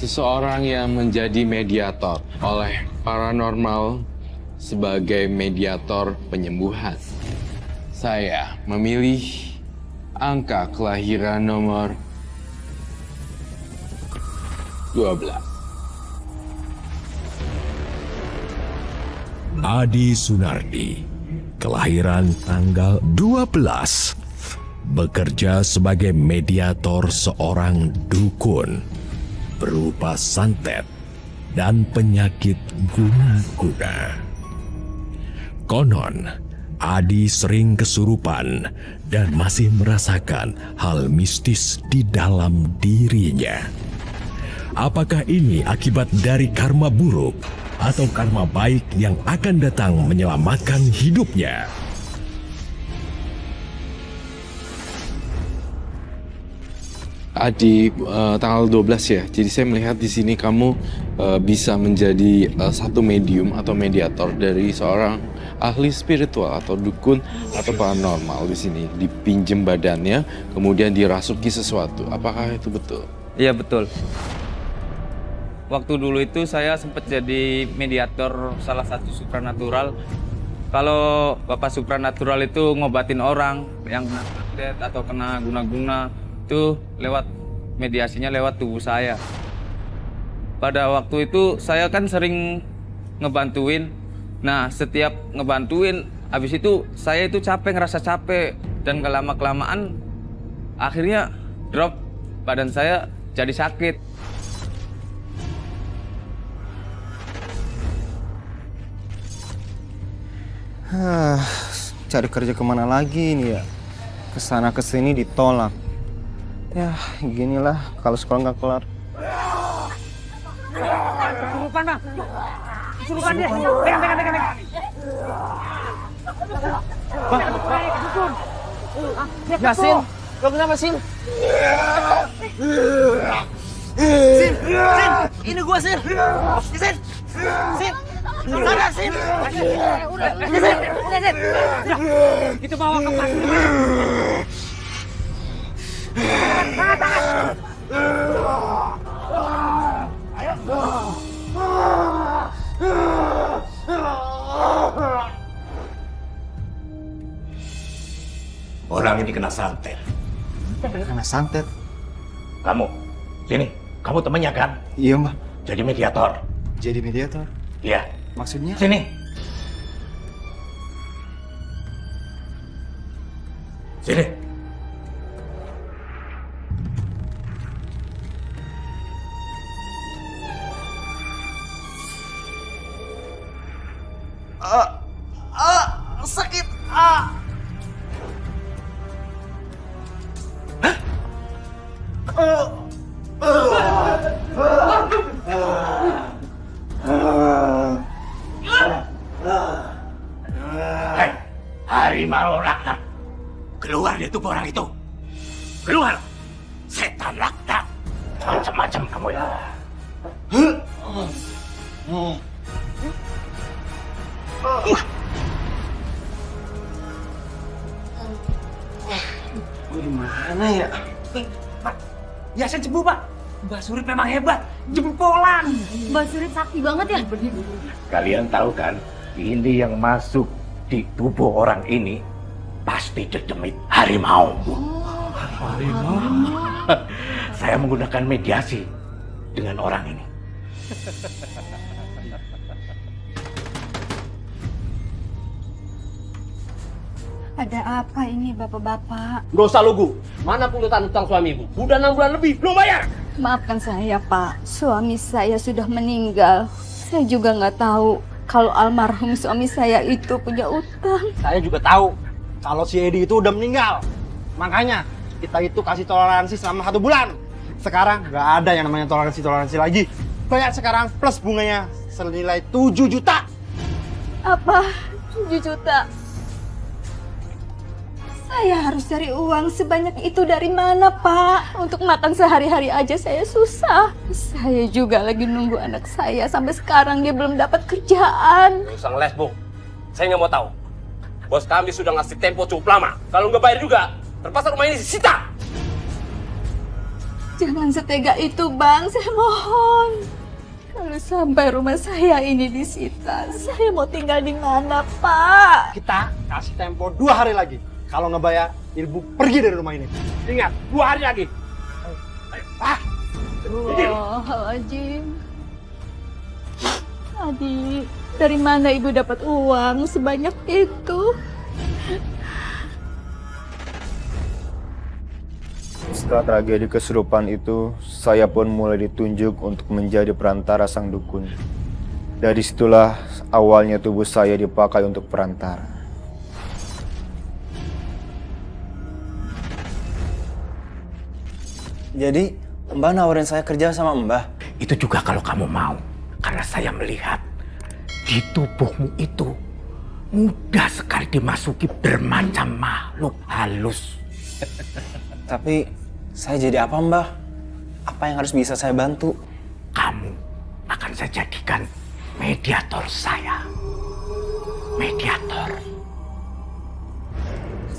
seseorang yang menjadi mediator oleh paranormal sebagai mediator penyembuhan. Saya memilih angka kelahiran nomor 12. Adi Sunardi, kelahiran tanggal 12, bekerja sebagai mediator seorang dukun berupa santet dan penyakit guna-guna. Konon, Adi sering kesurupan dan masih merasakan hal mistis di dalam dirinya. Apakah ini akibat dari karma buruk atau karma baik yang akan datang menyelamatkan hidupnya? Adi, tanggal 12 ya. Jadi saya melihat di sini kamu bisa menjadi satu medium atau mediator dari seorang ahli spiritual atau dukun atau paranormal di sini. Dipinjem badannya, kemudian dirasuki sesuatu. Apakah itu betul? Iya betul. Waktu dulu itu saya sempat jadi mediator salah satu supranatural. Kalau Bapak supranatural itu ngobatin orang yang kena santet atau kena guna-guna, itu lewat mediasinya lewat tubuh saya. Pada waktu itu saya kan sering ngebantuin. Nah, setiap ngebantuin, habis itu saya itu capek, ngerasa capek. Dan kelama-kelamaan akhirnya drop, badan saya jadi sakit. Cari kerja kemana lagi nih ya? Kesana kesini ditolak. Ya, ginilah kalau sekolah nggak kelar. Kesurupan, Bang. Kesurupan dia. Pegang. Bang, dukun. Ya, Sin. Lo kenapa, Sin? Sin. Ini gua, Sin. Sin. Sana, Sin. Udah, Sin. Itu bawa ke pas. Orang ini kena santet. Kena santet? Kamu, sini. Kamu temannya kan? Iya, Mbak. Jadi mediator. Jadi mediator? Iya. Maksudnya? Sini. Sini. Sakit. Hei, harimau laknat. Keluar dari tubuh orang itu. Keluar. Setan laknat. Macam-macam kamu ya. Gimana ya? Pak, Yasin sembuh, Pak. Mbak Surip memang hebat. Jempolan. Mbak Surip sakti banget ya? Kalian tahu kan, ini yang masuk di tubuh orang ini pasti dedemit harimau. Harimau? Saya menggunakan mediasi dengan orang ini. Ada apa ini bapak-bapak? Gak usah lugu. Mana pungutan utang suamimu? Udah 6 bulan lebih, belum bayar. Maafkan saya pak, suami saya sudah meninggal. Saya juga nggak tahu kalau almarhum suami saya itu punya utang. Saya juga tahu kalau si Edi itu udah meninggal. Makanya kita itu kasih toleransi selama 1 bulan. Sekarang nggak ada yang namanya toleransi lagi. Bayar sekarang plus bunganya senilai 7 juta. Apa? 7 juta? Saya harus cari uang sebanyak itu dari mana, Pak? Untuk makan sehari-hari aja saya susah. Saya juga lagi nunggu anak saya. Sampai sekarang dia belum dapat kerjaan. Gak usah ngeles, Bu. Saya nggak mau tahu. Bos kami sudah ngasih tempo cukup lama. Kalau nggak bayar juga, terpaksa rumah ini disita. Jangan setega itu, Bang. Saya mohon. Kalau sampai rumah saya ini disita, saya mau tinggal di mana, Pak? Kita kasih tempo 2 hari lagi. Kalau nggak bayar, Ibu pergi dari rumah ini. Ingat, 2 hari lagi. Ayo. Astagfirullahaladzim. Adi, dari mana ibu dapat uang sebanyak itu? Setelah tragedi kesurupan itu, saya pun mulai ditunjuk untuk menjadi perantara sang dukun. Dari situlah awalnya tubuh saya dipakai untuk perantara. Jadi, Mbah nawarin saya kerja sama Mbah? Itu juga kalau kamu mau. Karena saya melihat di tubuhmu itu mudah sekali dimasuki bermacam makhluk halus. Tapi, saya jadi apa Mbah? Apa yang harus bisa saya bantu? Kamu akan saya jadikan mediator saya. Mediator.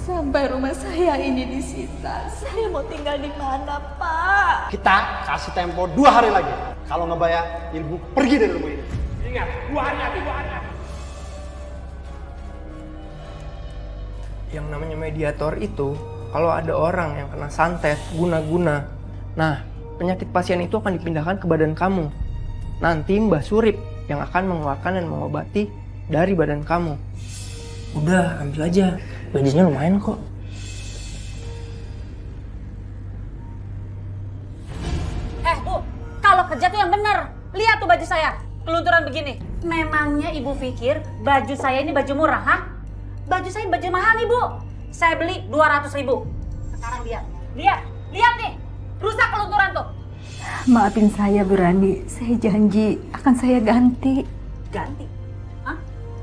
Sampai rumah saya ini disita, saya mau tinggal di mana, Pak? Kita kasih tempo 2 hari lagi. Kalau nggak bayar, Ibu pergi dari rumah ini. Ingat, 2 hari lagi, 2 hari lagi. Yang namanya mediator itu, kalau ada orang yang kena santet, guna-guna, nah penyakit pasien itu akan dipindahkan ke badan kamu. Nanti Mbah Surip yang akan mengeluarkan dan mengobati dari badan kamu. Udah, ambil aja. Gajinya lumayan kok. Bu, kalau kerja tuh yang bener. Lihat tuh baju saya, kelunturan begini. Memangnya ibu pikir baju saya ini baju murah, ha? Baju saya baju mahal nih, Bu. Saya beli 200.000. Sekarang lihat nih. Rusak kelunturan tuh. Maafin saya, Bu Rani. Saya janji akan saya ganti. Ganti? Hah?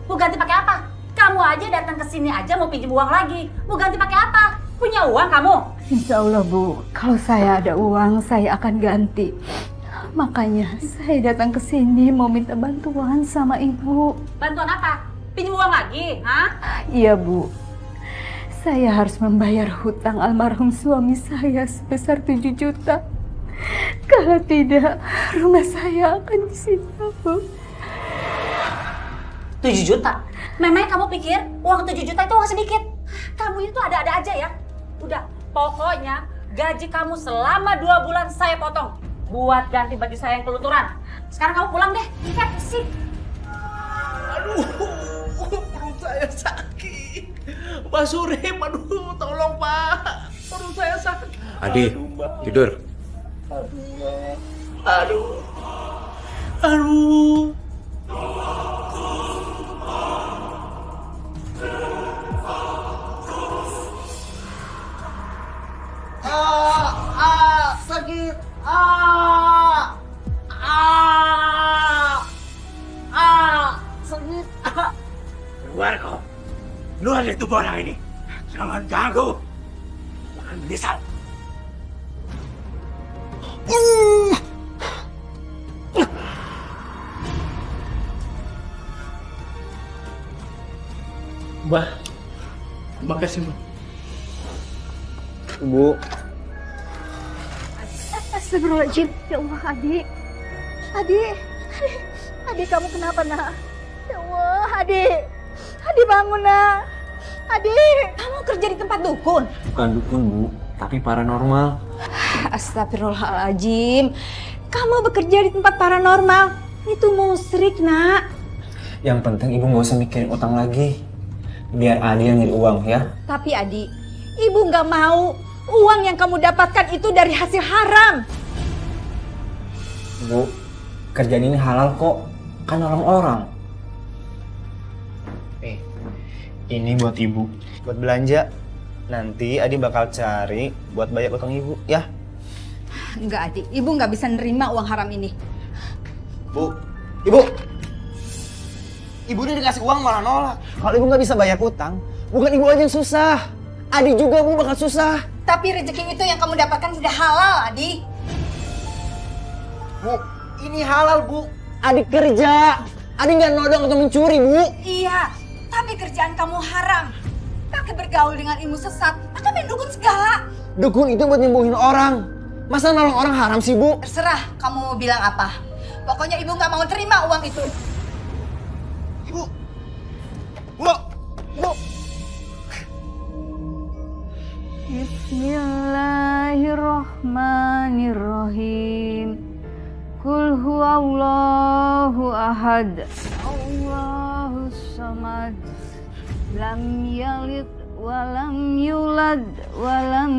Bu ganti pakai apa? Kamu aja datang ke sini aja mau pinjam uang lagi. Mau ganti pakai apa? Punya uang kamu? Insya Allah, Bu. Kalau saya ada uang, saya akan ganti. Makanya saya datang ke sini mau minta bantuan sama Ibu. Bantuan apa? Pinjam uang lagi, ha? Iya, Bu. Saya harus membayar hutang almarhum suami saya sebesar 7 juta. Kalau tidak, rumah saya akan disita, Bu. 7 juta? Memangnya kamu pikir uang 7 juta itu uang sedikit? Kamu itu ada-ada aja ya. Udah, pokoknya gaji kamu selama 2 bulan saya potong. Buat ganti baju saya yang kelunturan. Sekarang kamu pulang deh. Sih. Aduh, perut saya sakit. Mbak Surip, aduh, tolong Pak. Perut saya sakit. Adi, tidur. Aduh. Sakit. Sakit. Keluar kau. Keluar dari tubuh orang ini. Jangan ganggu. Jangan menyesal. Mbah, makasih Mbah. Bu, Astagfirullahaladzim. Ya Allah, Adi. Adi, kamu kenapa, nak? Ya Allah, Adi. Adi, bangun, nak. Adi. Kamu kerja di tempat dukun? bukan dukun Bu, tapi paranormal. Astagfirullahaladzim. Kamu bekerja di tempat paranormal. Itu musyrik, nak. Yang penting Ibu nggak usah mikirin utang lagi. Biar Adi yang nyari uang ya. Tapi Adi, Ibu nggak mau uang yang kamu dapatkan itu dari hasil haram. Bu, kerjaan ini halal kok. Kan orang-orang. Ini buat Ibu. Buat belanja. Nanti Adi bakal cari buat bayar utang Ibu ya. Enggak, Adi. Ibu nggak bisa nerima uang haram ini. Bu, Ibu. Ibu udah dikasih uang malah nolak. Kalau Ibu nggak bisa bayar utang, bukan Ibu aja yang susah. Adi juga Bu bakal susah. Tapi rezeki itu yang kamu dapatkan sudah halal, Adi. Bu, ini halal, Bu. Adi kerja. Adi nggak nodong atau mencuri Bu. Iya, tapi kerjaan kamu haram. Pakai bergaul dengan ilmu sesat, atau main dukun segala. Dukun itu buat nyembuhin orang. Masa nolong orang haram sih, Bu? Terserah kamu mau bilang apa. Pokoknya ibu nggak mau terima uang itu. Ibu! Bu! Bu! Bismillahirrahmanirrahim. Qul huwallahu ahad. Allahus samad. Lam yalid walam yulad walam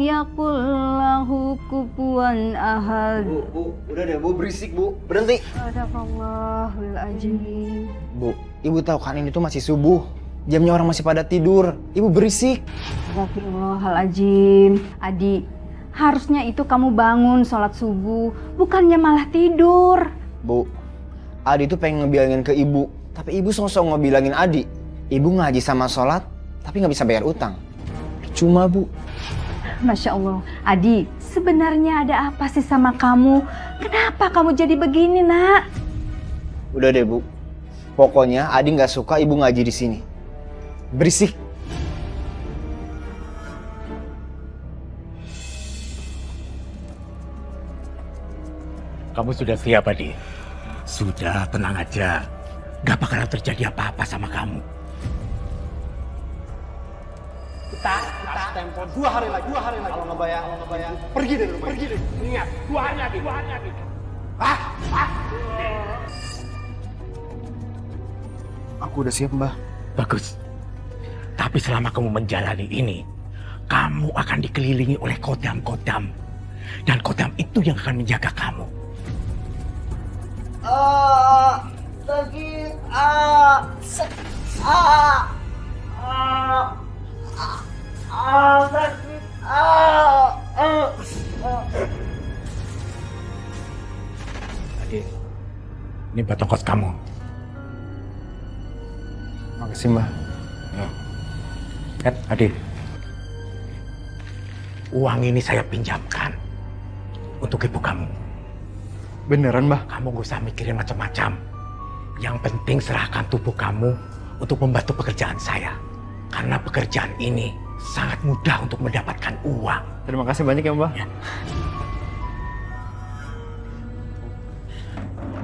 yakul lahu kufuwan ahad. Bu, udah deh, Bu, berisik, Bu. Berhenti. Sadaqallahul azim. Bu, Ibu tahu kan ini tuh masih subuh. Jamnya orang masih pada tidur. Ibu berisik. Astagfirullahaladzim. Adi, harusnya itu kamu bangun sholat subuh, bukannya malah tidur. Bu, Adi tuh pengen ngebilangin ke Ibu. Tapi Ibu sosok ngebilangin Adi. Ibu ngaji sama sholat, tapi nggak bisa bayar utang. Cuma, Bu. Masya Allah. Adi, sebenarnya ada apa sih sama kamu? Kenapa kamu jadi begini, nak? Udah deh, Bu. Pokoknya Adi nggak suka Ibu ngaji di sini. Berisik. Kamu sudah siap, Adi? Sudah, tenang aja. Gak bakalan terjadi apa-apa sama kamu. Kita tempo 2 hari lagi. Kalau nggak bayar, pergi dari rumah. Ingat, 2 hari lagi. Aku udah siap, Mbah. Bagus. Tapi selama kamu menjalani ini, kamu akan dikelilingi oleh kodam-kodam. Dan kodam itu yang akan menjaga kamu. Sakit. Adik, ini buat ongkos kamu. Makasih, Mbah. Adik, uang ini saya pinjamkan untuk ibu kamu. Beneran, Mbah? Kamu gak usah mikirin macam-macam. Yang penting serahkan tubuh kamu untuk membantu pekerjaan saya. Karena pekerjaan ini sangat mudah untuk mendapatkan uang. Terima kasih banyak ya, Mbah. Ya.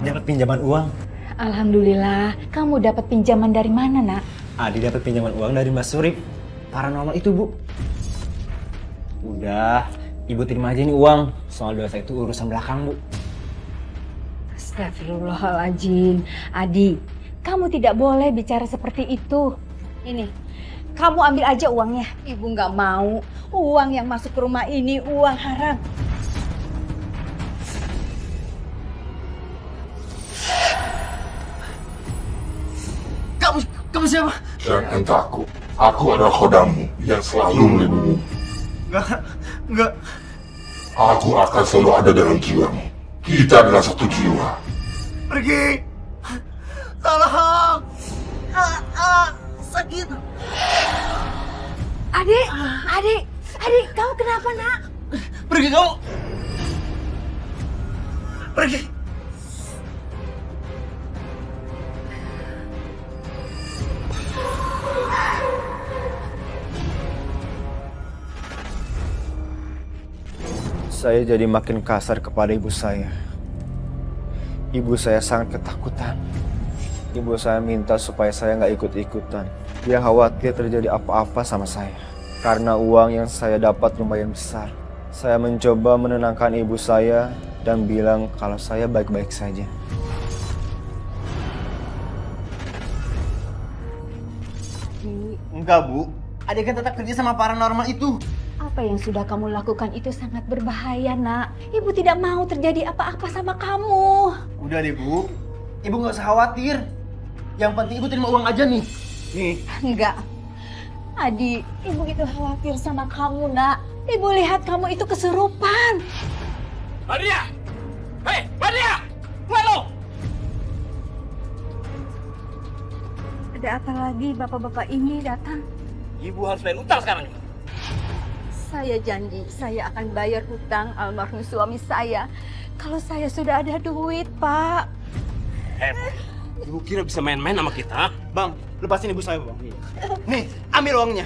Dapat pinjaman uang. Alhamdulillah. Kamu dapat pinjaman dari mana, nak? Adi dapat pinjaman uang dari Mas Surip. Paranormal itu, Bu. Udah, Ibu terima aja nih uang. Soal dosa itu urusan belakang, Bu. Astagfirullahaladzim. Adi, kamu tidak boleh bicara seperti itu. Ini, kamu ambil aja uangnya. Ibu nggak mau. Uang yang masuk ke rumah ini uang haram. Kamu siapa? Jangan takut. Aku adalah khodamu yang selalu melindungi. Enggak. Aku akan selalu ada dalam jiwamu. Kita adalah satu jiwa. Pergi. Tolong. Sakit. Adik, kamu kenapa, nak? Pergi kamu. Pergi. Saya jadi makin kasar kepada ibu saya. Ibu saya sangat ketakutan. Ibu saya minta supaya saya nggak ikut-ikutan. Dia khawatir terjadi apa-apa sama saya. Karena uang yang saya dapat lumayan besar. Saya mencoba menenangkan ibu saya dan bilang kalau saya baik-baik saja. Enggak, Bu. Adik kan tetap kerja sama paranormal itu. Apa yang sudah kamu lakukan itu sangat berbahaya, nak. Ibu tidak mau terjadi apa-apa sama kamu. Udah deh, Bu. Ibu nggak usah khawatir. Yang penting Ibu terima uang aja nih. Nih. Enggak. Adi, ibu itu khawatir sama kamu, nak. Ibu lihat kamu itu kesurupan. Badria! Hei, Badria! Halo! Ada apa lagi bapak-bapak ini datang? Ibu harus bayar utang sekarang. Saya janji saya akan bayar hutang almarhum suami saya. Kalau saya sudah ada duit, Pak. Ibu kira bisa main-main sama kita? Bang, lepasin ibu saya, Bang. Nih, ambil uangnya.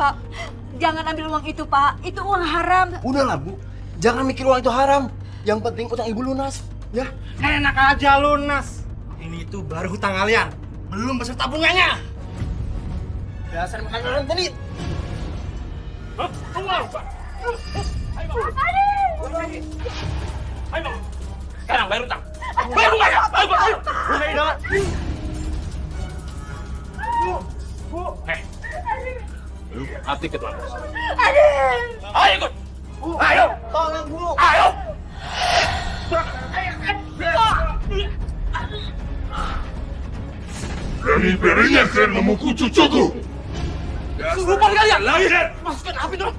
Pak, jangan ambil uang itu, Pak. Itu uang haram. Udahlah, Bu. Jangan mikir uang itu haram. Yang penting utang ibu lunas, ya. Enak aja lunas. Ini tuh baru hutang kalian, belum beserta bunganya. Dasar makan orang tadi. Ayo, sekarang bayar utang. Bayar bunganya. Ayo. Hati ke tuan. Ayo ikut. Ayo. Tolong, Bu. Ayo. Berani-beraninya kalian memukul cucuku. Kesurupan kalian. Lagi, masukkan api dong.